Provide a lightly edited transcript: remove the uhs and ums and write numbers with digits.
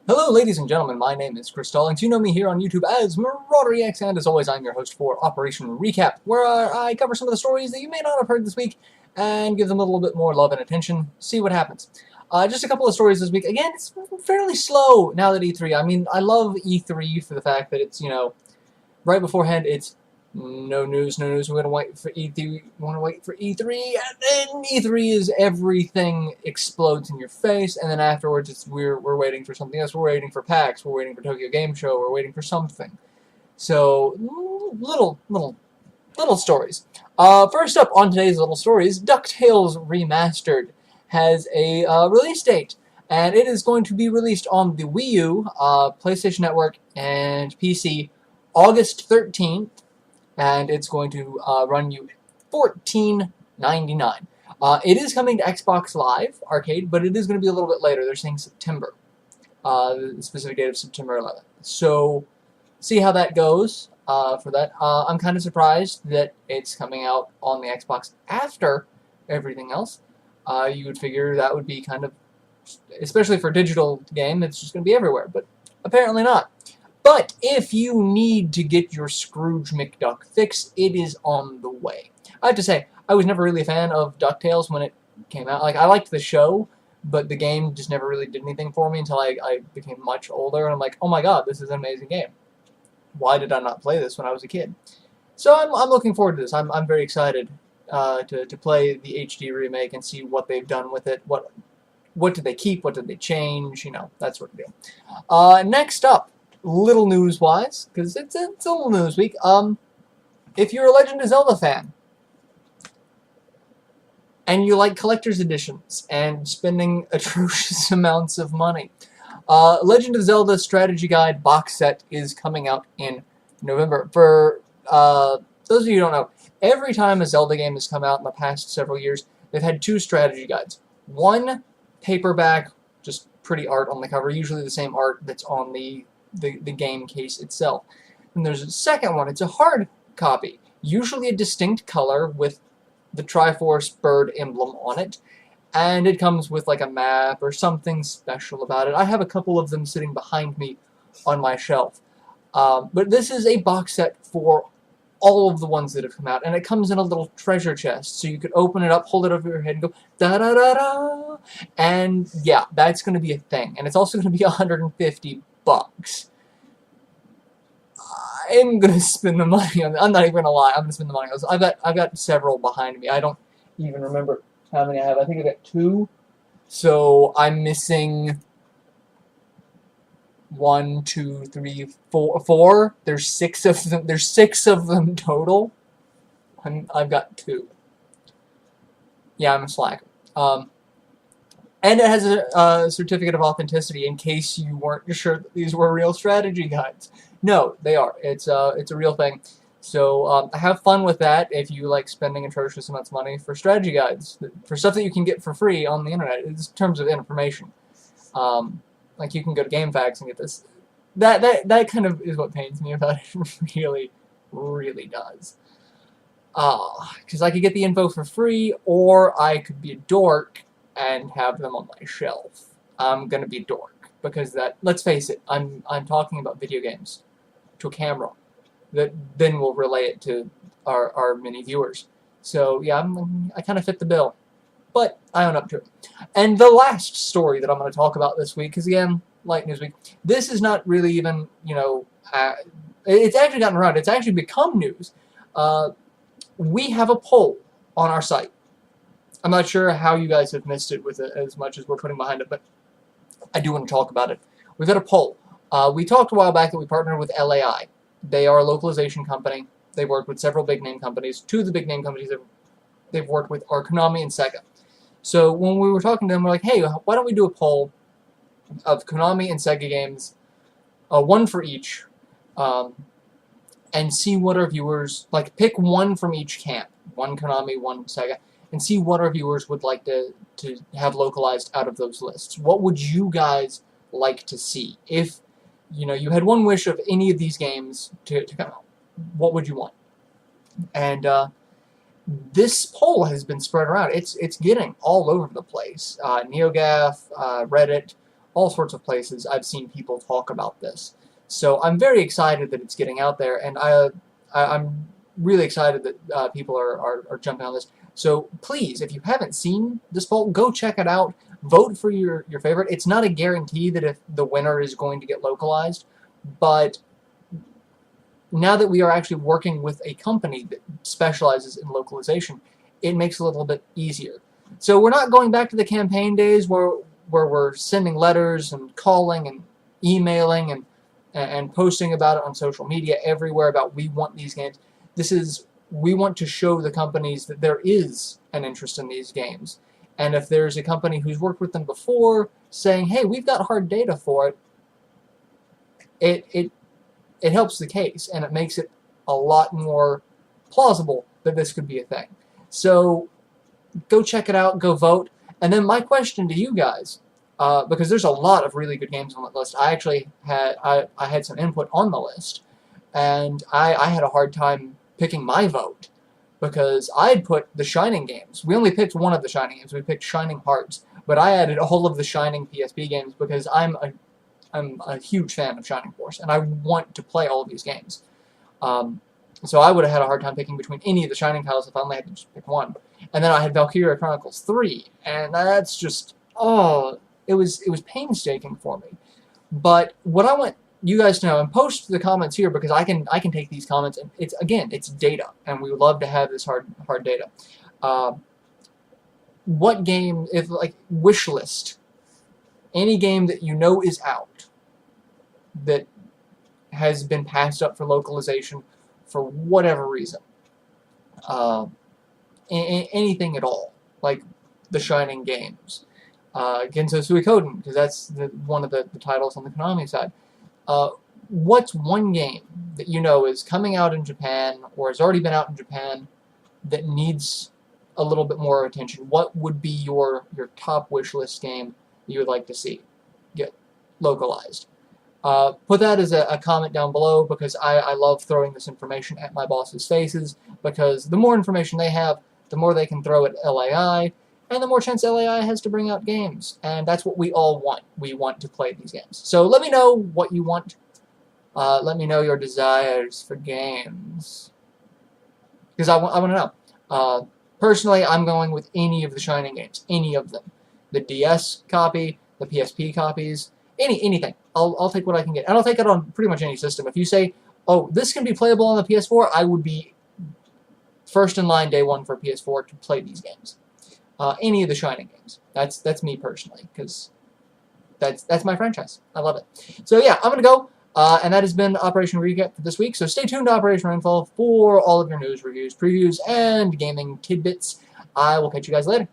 Hello, ladies and gentlemen. My name is Chris Stollings. You know me here on YouTube as MarauderEX, and as always, I'm your host for Operation Recap, where I cover some of the stories that you may not have heard this week and give them a little bit more love and attention. See what happens. Just a couple of stories this week. Again, it's fairly slow now that E3. I mean, I love E3 for the fact that it's, right beforehand, it's no news, no news. We're gonna wait for E3. We want to wait for E3, and then E3 is everything explodes in your face, and then afterwards it's we're waiting for something else. We're waiting for PAX. We're waiting for Tokyo Game Show. We're waiting for something. So little stories. First up on today's little stories, DuckTales Remastered has a release date, and it is going to be released on the Wii U, PlayStation Network, and PC August 13th. And it's going to run you $14.99. It is coming to Xbox Live Arcade, but it is going to be a little bit later. They're saying September, the specific date of September 11th. So, see how that goes for that. I'm kind of surprised that it's coming out on the Xbox after everything else. You would figure that would be kind of, especially for a digital game, it's just going to be everywhere, but apparently not. But if you need to get your Scrooge McDuck fix, it is on the way. I have to say, I was never really a fan of DuckTales when it came out. Like, I liked the show, but the game just never really did anything for me until I became much older, and I'm like, oh my god, this is an amazing game. Why did I not play this when I was a kid? So I'm looking forward to this. I'm very excited to play the HD remake and see what they've done with it. What did they keep? What did they change? You know, that sort of deal. Next up, little news-wise, because it's a little news week. If you're a Legend of Zelda fan, and you like collector's editions and spending atrocious amounts of money, Legend of Zelda Strategy Guide box set is coming out in November. For those of you who don't know, every time a Zelda game has come out in the past several years, they've had two strategy guides. One paperback, just pretty art on the cover, usually the same art that's on the game case itself. And there's a second one. It's a hard copy, usually a distinct color with the Triforce bird emblem on it, and it comes with like a map or something special about it. I have a couple of them sitting behind me on my shelf. But this is a box set for all of the ones that have come out, and it comes in a little treasure chest, so you could open it up, hold it over your head, and go da-da-da-da, and yeah, that's going to be a thing. And it's also going to be $150. I'm gonna spend the money on it. I'm not even gonna lie. I'm gonna spend the money. I've got several behind me. I don't even remember how many I have. I think I got 2. So I'm missing 1, 2, 3, 4. There's 6 of them. There's 6 of them total. I've got 2. Yeah, I'm a slacker. And it has a certificate of authenticity in case you weren't sure that these were real strategy guides. No, they are. It's a real thing. So have fun with that if you like spending atrocious amounts of money for strategy guides, for stuff that you can get for free on the internet. In terms of information, like you can go to GameFAQs and get this. That kind of is what pains me about it. Really does. Because I could get the info for free, or I could be a dork and have them on my shelf. I'm gonna be a dork because let's face it, I'm talking about video games to a camera that then will relay it to our many viewers. So yeah, I kind of fit the bill, but I own up to it. And the last story that I'm going to talk about this week, because again, light news week, this is not really even, it's actually gotten around. It's actually become news. We have a poll on our site. I'm not sure how you guys have missed it with it as much as we're putting behind it, but I do want to talk about it. We've got a poll. We talked a while back that we partnered with LAI. They are a localization company. They work with several big-name companies. 2 of the big-name companies they've worked with are Konami and Sega. So when we were talking to them, we're like, hey, why don't we do a poll of Konami and Sega games, 1 for each, and see what our viewers, like, pick 1 from each camp. 1 Konami, 1 Sega. And see what our viewers would like to have localized out of those lists. What would you guys like to see? If, you had 1 wish of any of these games to come out, what would you want? And this poll has been spread around. It's getting all over the place. NeoGAF, Reddit, all sorts of places I've seen people talk about this. So I'm very excited that it's getting out there, and I'm really excited that people are jumping on this. So please, if you haven't seen this poll, go check it out. Vote for your favorite. It's not a guarantee that if the winner is going to get localized, but now that we are actually working with a company that specializes in localization, it makes it a little bit easier. So we're not going back to the campaign days where we're sending letters and calling and emailing and posting about it on social media everywhere about we want these games. We want to show the companies that there is an interest in these games. And if there's a company who's worked with them before saying, hey, we've got hard data for it, it helps the case, and it makes it a lot more plausible that this could be a thing. So go check it out, go vote. And then my question to you guys, because there's a lot of really good games on that list. I actually I had some input on the list, and I had a hard time picking my vote because I had put the Shining games. We only picked one of the Shining games. We picked Shining Hearts, but I added all of the Shining PSP games because I'm a huge fan of Shining Force, and I want to play all of these games. So I would have had a hard time picking between any of the Shining titles if I only had to just pick one. And then I had Valkyria Chronicles 3, and that's just, oh, it was painstaking for me. But what I want you guys to know, and post the comments here because I can take these comments, and it's data, and we would love to have this hard data. What game, if like wish list, any game that you know is out that has been passed up for localization for whatever reason, anything at all, like the Shining games, Genso Suikoden, because that's one of the titles on the Konami side. What's one game that you know is coming out in Japan or has already been out in Japan that needs a little bit more attention? What would be your top wish list game you would like to see get localized? Put that as a comment down below, because I love throwing this information at my bosses' faces, because the more information they have, the more they can throw at LAI, and the more chance LAI has to bring out games. And that's what we all want. We want to play these games. So let me know what you want. Let me know your desires for games, because I want to know. Personally, I'm going with any of the Shining games. Any of them. The DS copy, the PSP copies, anything. I'll take what I can get. And I'll take it on pretty much any system. If you say, oh, this can be playable on the PS4, I would be first in line day one for PS4 to play these games. Any of the Shining games. That's me personally, because that's my franchise. I love it. So yeah, I'm going to go. And that has been Operation Recap for this week. So stay tuned to Operation Rainfall for all of your news, reviews, previews, and gaming tidbits. I will catch you guys later.